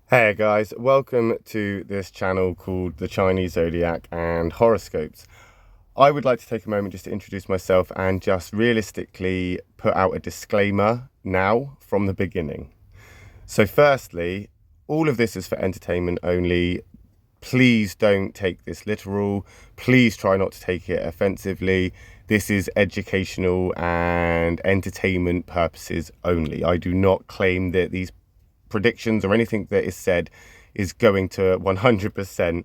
Hey guys, welcome to this channel called the Chinese Zodiac and Horoscopes. I would like to take a moment just to introduce myself and just realistically put out a disclaimer now from the beginning. So firstly, all of this is for entertainment only. Please don't take this literal. Please try not to take it offensively. This is educational and entertainment purposes only. I do not claim that these predictions or anything that is said is going to 100%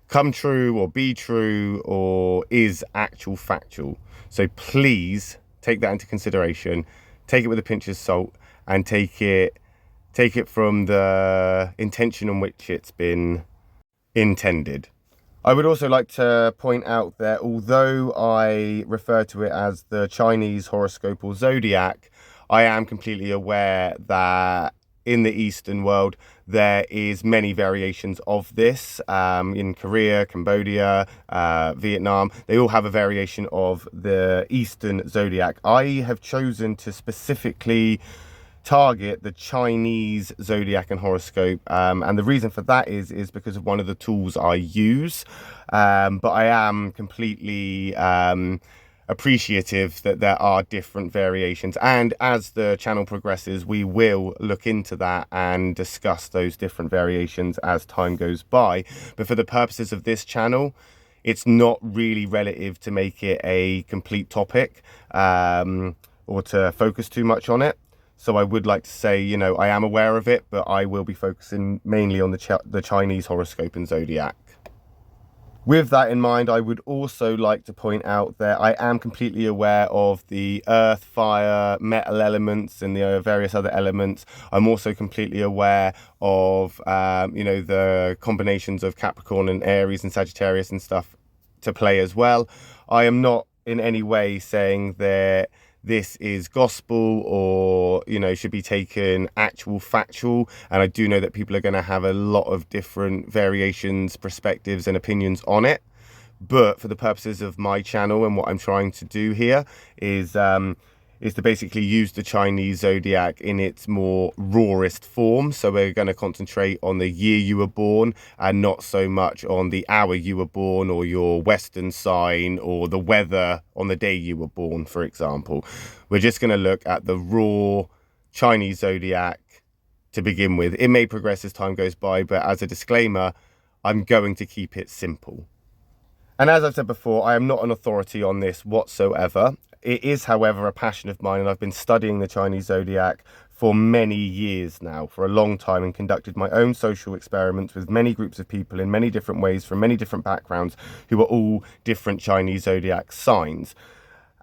come true or be true or is actual factual. So please take that into consideration, take it with a pinch of salt, and take it from the intention on which it's been intended. I would also like to point out that although I refer to it as the Chinese horoscope or zodiac, I am completely aware that in the Eastern world, there is many variations of this. In Korea, Cambodia, Vietnam, they all have a variation of the Eastern zodiac. I have chosen to specifically target the Chinese zodiac and horoscope, and the reason for that is because of one of the tools I use, but I am completely appreciative that there are different variations, and as the channel progresses we will look into that and discuss those different variations as time goes by. But for the purposes of this channel, it's not really relative to make it a complete topic or to focus too much on it. So I would like to say, you know, I am aware of it, but I will be focusing mainly on the Chinese horoscope and zodiac. With that in mind, I would also like to point out that I am completely aware of the earth, fire, metal elements and the various other elements. I'm also completely aware of, you know, the combinations of Capricorn and Aries and Sagittarius and stuff to play as well. I am not in any way saying that this is gospel or, you know, should be taken actual factual, and I do know that people are going to have a lot of different variations, perspectives and opinions on it. But for the purposes of my channel and what I'm trying to do here is to basically use the Chinese zodiac in its more rawest form. So we're going to concentrate on the year you were born and not so much on the hour you were born or your Western sign or the weather on the day you were born, for example. We're just going to look at the raw Chinese zodiac to begin with. It may progress as time goes by, but as a disclaimer, I'm going to keep it simple. And as I've said before, I am not an authority on this whatsoever. It is, however, a passion of mine, and I've been studying the Chinese zodiac for many years now, for a long time, and conducted my own social experiments with many groups of people in many different ways from many different backgrounds who are all different Chinese zodiac signs.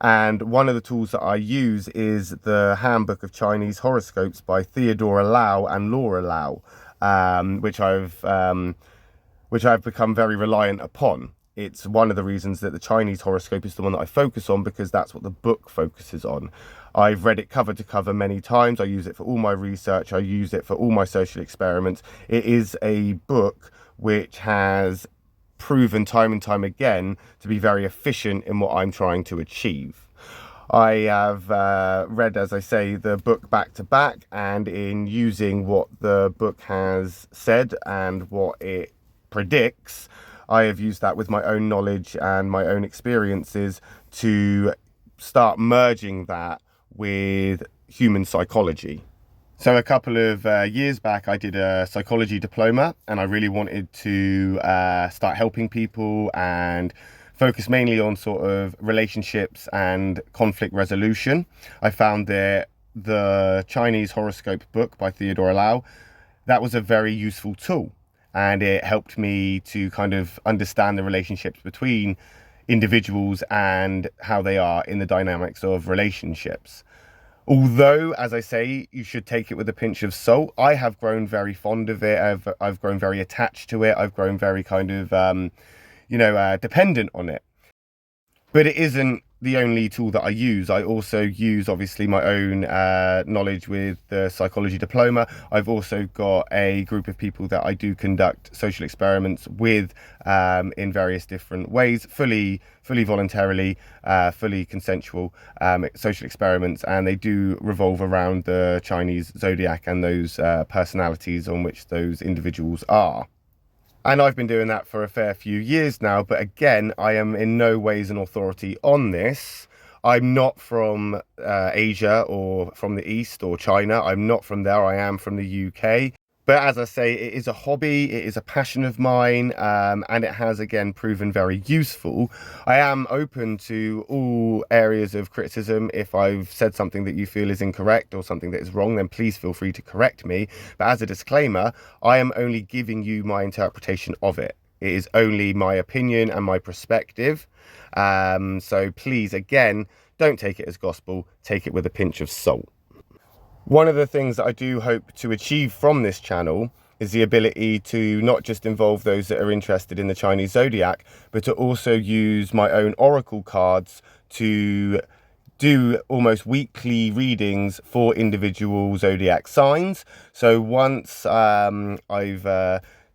And one of the tools that I use is the Handbook of Chinese Horoscopes by Theodora and Laura Lau, which I've become very reliant upon. It's one of the reasons that the Chinese horoscope is the one that I focus on, because that's what the book focuses on. I've read it cover to cover many times. I use it for all my research. I use it for all my social experiments. It is a book which has proven time and time again to be very efficient in what I'm trying to achieve. I have read, as I say, the book back to back, and in using what the book has said and what it predicts, I have used that with my own knowledge and my own experiences to start merging that with human psychology. So a couple of years back, I did a psychology diploma, and I really wanted to start helping people and focus mainly on sort of relationships and conflict resolution. I found that the Chinese horoscope book by Theodora Lau, that was a very useful tool. And it helped me to kind of understand the relationships between individuals and how they are in the dynamics of relationships. Although, as I say, you should take it with a pinch of salt, I have grown very fond of it. I've grown very attached to it. I've grown very kind of, dependent on it. But it isn't the only tool that I use. I also use obviously my own knowledge with the psychology diploma. I've also got a group of people that I do conduct social experiments with in various different ways, fully voluntarily, fully consensual social experiments, and they do revolve around the Chinese Zodiac and those personalities on which those individuals are. And I've been doing that for a fair few years now, but again, I am in no ways an authority on this. I'm not from Asia or from the East or China. I'm not from there. I am from the UK. But as I say, it is a hobby, it is a passion of mine, and it has, again, proven very useful. I am open to all areas of criticism. If I've said something that you feel is incorrect or something that is wrong, then please feel free to correct me. But as a disclaimer, I am only giving you my interpretation of it. It is only my opinion and my perspective. So please, again, don't take it as gospel. Take it with a pinch of salt. One of the things that I do hope to achieve from this channel is the ability to not just involve those that are interested in the Chinese Zodiac, but to also use my own oracle cards to do almost weekly readings for individual zodiac signs. So once I've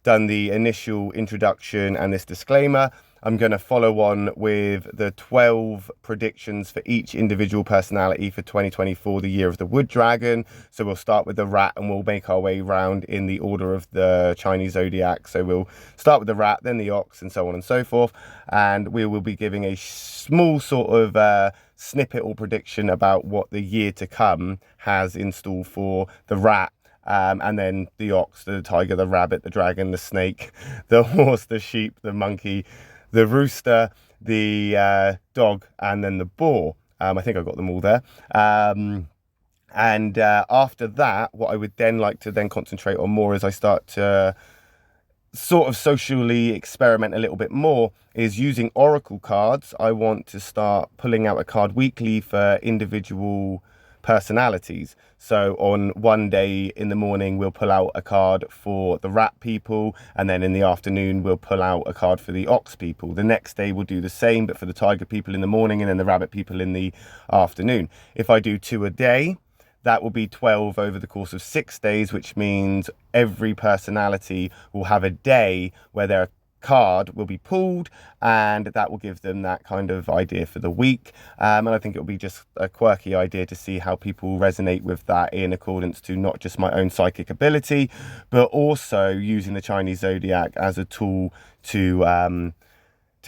done the initial introduction and this disclaimer, I'm going to follow on with the 12 predictions for each individual personality for 2024, the year of the wood dragon. So we'll start with the rat and we'll make our way round in the order of the Chinese Zodiac. So we'll start with the rat, then the ox, and so on and so forth. And we will be giving a small sort of snippet or prediction about what the year to come has in store for the rat. And then the ox, the tiger, the rabbit, the dragon, the snake, the horse, the sheep, the monkey, the rooster, the dog, and then the boar. I think I got them all there. And after that, what I would then like to then concentrate on more as I start to sort of socially experiment a little bit more is using oracle cards. I want to start pulling out a card weekly for individual personalities. So on one day in the morning, we'll pull out a card for the rat people, and then in the afternoon, we'll pull out a card for the ox people. The next day, we'll do the same, but for the tiger people in the morning, and then the rabbit people in the afternoon. If I do 2 a day, that will be 12 over the course of 6 days, which means every personality will have a day where their card will be pulled, and that will give them that kind of idea for the week. And I think it will be just a quirky idea to see how people resonate with that in accordance to not just my own psychic ability, but also using the Chinese Zodiac as a tool to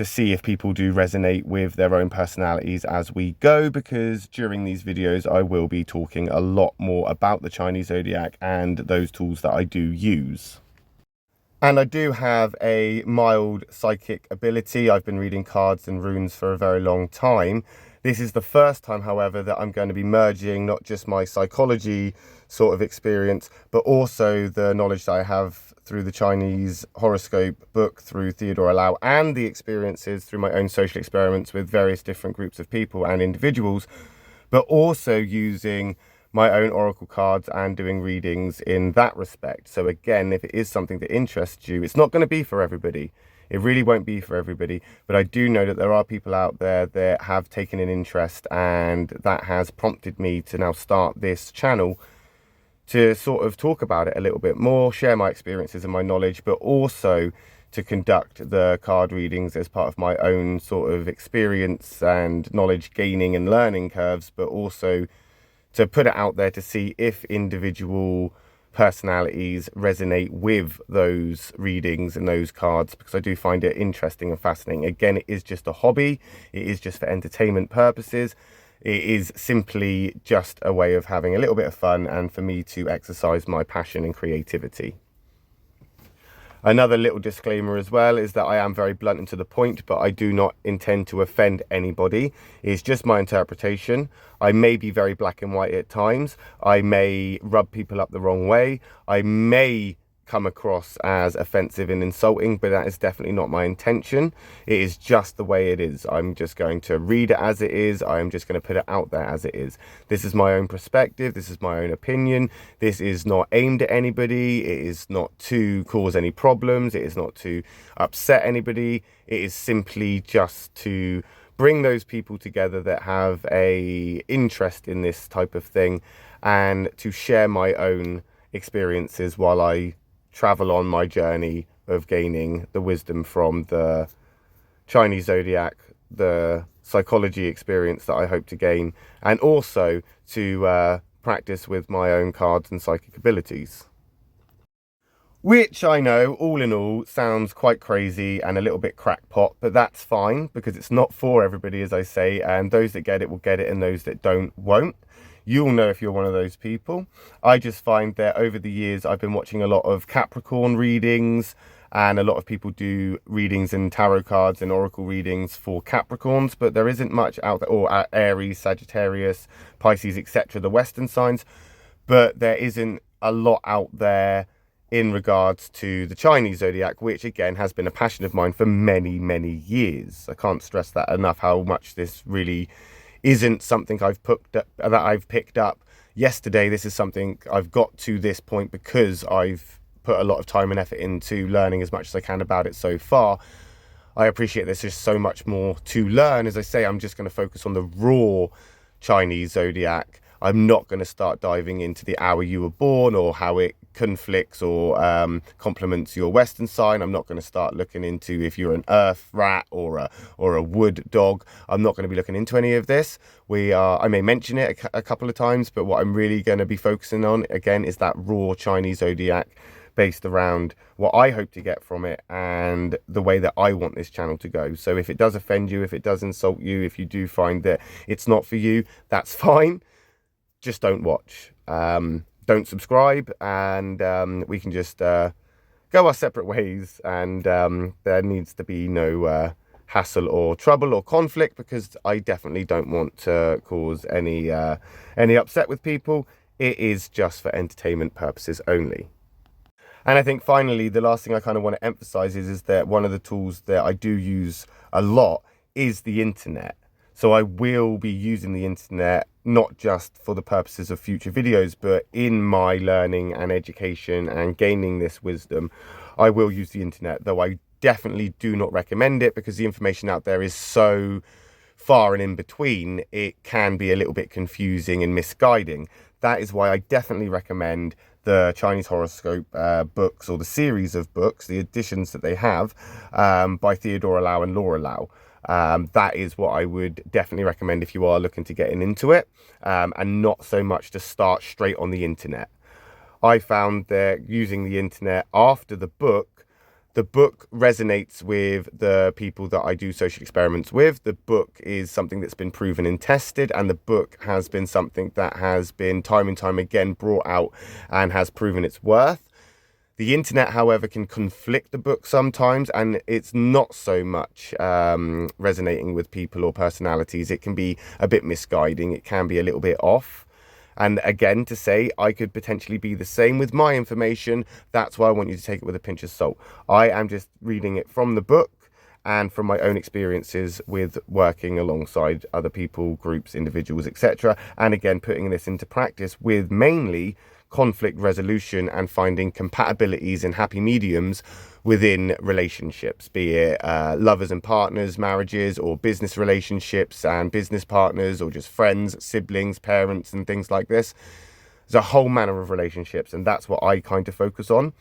see if people do resonate with their own personalities as we go, because during these videos I will be talking a lot more about the Chinese Zodiac and those tools that I do use. And I do have a mild psychic ability. I've been reading cards and runes for a very long time. This is the first time, however, that I'm going to be merging not just my psychology sort of experience, but also the knowledge that I have through the Chinese horoscope book, through Theodora, and the experiences through my own social experiments with various different groups of people and individuals, but also using my own oracle cards and doing readings in that respect. So again, if it is something that interests you, it's not going to be for everybody. It really won't be for everybody, but I do know that there are people out there that have taken an interest, and that has prompted me to now start this channel to sort of talk about it a little bit more, share my experiences and my knowledge, but also to conduct the card readings as part of my own sort of experience and knowledge gaining and learning curves, but also to put it out there to see if individual personalities resonate with those readings and those cards, because I do find it interesting and fascinating. Again, it is just a hobby. It is just for entertainment purposes. It is simply just a way of having a little bit of fun and for me to exercise my passion and creativity. Another little disclaimer as well is that I am very blunt and to the point, but I do not intend to offend anybody. It's just my interpretation. I may be very black and white at times. I may rub people up the wrong way. I may come across as offensive and insulting, but that is definitely not my intention. It is just the way it is. I'm just going to read it as it is. I'm just going to put it out there as it is. This is my own perspective. This is my own opinion. This is not aimed at anybody. It is not to cause any problems. It is not to upset anybody. It is simply just to bring those people together that have a interest in this type of thing, and to share my own experiences while I travel on my journey of gaining the wisdom from the Chinese Zodiac, the psychology experience that I hope to gain, and also to practice with my own cards and psychic abilities. Which I know, all in all, sounds quite crazy and a little bit crackpot, but that's fine because it's not for everybody, as I say, and those that get it will get it and those that don't won't. You'll know if you're one of those people. I just find that over the years I've been watching a lot of Capricorn readings, and a lot of people do readings and tarot cards and oracle readings for Capricorns, but there isn't much out there, or Aries, Sagittarius, Pisces, etc., the Western signs, but there isn't a lot out there in regards to the Chinese Zodiac, which again has been a passion of mine for many, many years. I can't stress that enough, how much this really isn't something I've picked up yesterday. This is something I've got to this point because I've put a lot of time and effort into learning as much as I can about it so far. I appreciate there's just so much more to learn. As I say, I'm just going to focus on the raw Chinese Zodiac. I'm not going to start diving into the hour you were born or how it conflicts or complements your Western sign. I'm not going to start looking into if you're an earth rat or a wood dog. I'm not going to be looking into any of this. I may mention it a couple of times, but what I'm really going to be focusing on again is that raw Chinese Zodiac, based around what I hope to get from it and the way that I want this channel to go. So if it does offend you, if it does insult you, if you do find that it's not for you, that's fine. Just don't watch. Don't subscribe, and we can just go our separate ways, and there needs to be no hassle or trouble or conflict, because I definitely don't want to cause any upset with people. It is just for entertainment purposes only. And I think finally, the last thing I kind of want to emphasize is that one of the tools that I do use a lot is the internet. So I will be using the internet, not just for the purposes of future videos, but in my learning and education and gaining this wisdom, I will use the internet, though I definitely do not recommend it because the information out there is so far and in between, it can be a little bit confusing and misguiding. That is why I definitely recommend the Chinese horoscope books, or the series of books, the editions that they have by Theodora Lau and Laura Lau. That is what I would definitely recommend if you are looking to get into it, and not so much to start straight on the internet. I found that using the internet after the book resonates with the people that I do social experiments with. The book is something that's been proven and tested, and the book has been something that has been time and time again brought out and has proven its worth. The internet, however, can conflict the book sometimes, and it's not so much resonating with people or personalities. It can be a bit misguiding. It can be a little bit off. And again, to say I could potentially be the same with my information, that's why I want you to take it with a pinch of salt. I am just reading it from the book and from my own experiences with working alongside other people, groups, individuals, etc. And again, putting this into practice with mainly conflict resolution and finding compatibilities and happy mediums within relationships, be it lovers and partners, marriages, or business relationships and business partners, or just friends, siblings, parents, and things like this. There's a whole manner of relationships, and that's what I kind of focus on.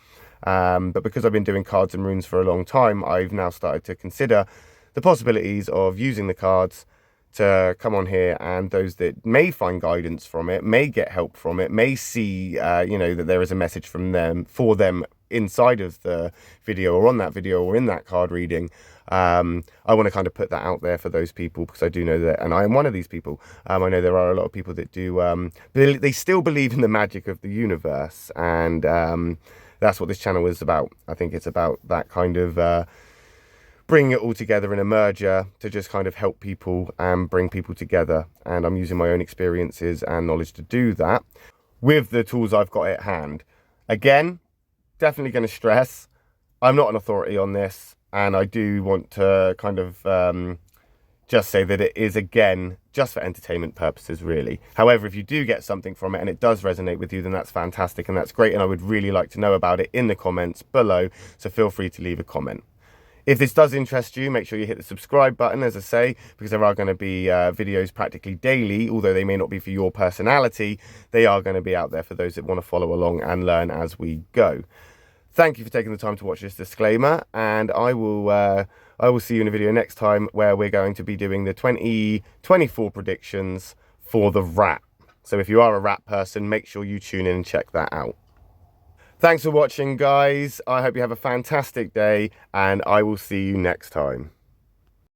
But because I've been doing cards and runes for a long time, I've now started to consider the possibilities of using the cards to come on here, and those that may find guidance from it, may get help from it, may see that there is a message from them for them inside of the video, or on that video, or in that card reading. I want to kind of put that out there for those people, because I do know that, and I am one of these people. I know there are a lot of people that do they still believe in the magic of the universe, and that's what this channel is about. I think it's about that kind of bringing it all together in a merger to just kind of help people and bring people together. And I'm using my own experiences and knowledge to do that with the tools I've got at hand. Again, definitely going to stress, I'm not an authority on this, and I do want to kind of just say that it is, again, just for entertainment purposes, really. However, if you do get something from it and it does resonate with you, then that's fantastic and that's great, and I would really like to know about it in the comments below, so feel free to leave a comment. If this does interest you, make sure you hit the subscribe button, as I say, because there are going to be videos practically daily. Although they may not be for your personality, they are going to be out there for those that want to follow along and learn as we go. Thank you for taking the time to watch this disclaimer, and I will see you in a video next time where we're going to be doing the 2024 predictions for the rat. So if you are a rat person, make sure you tune in and check that out. Thanks for watching, guys. I hope you have a fantastic day, and I will see you next time.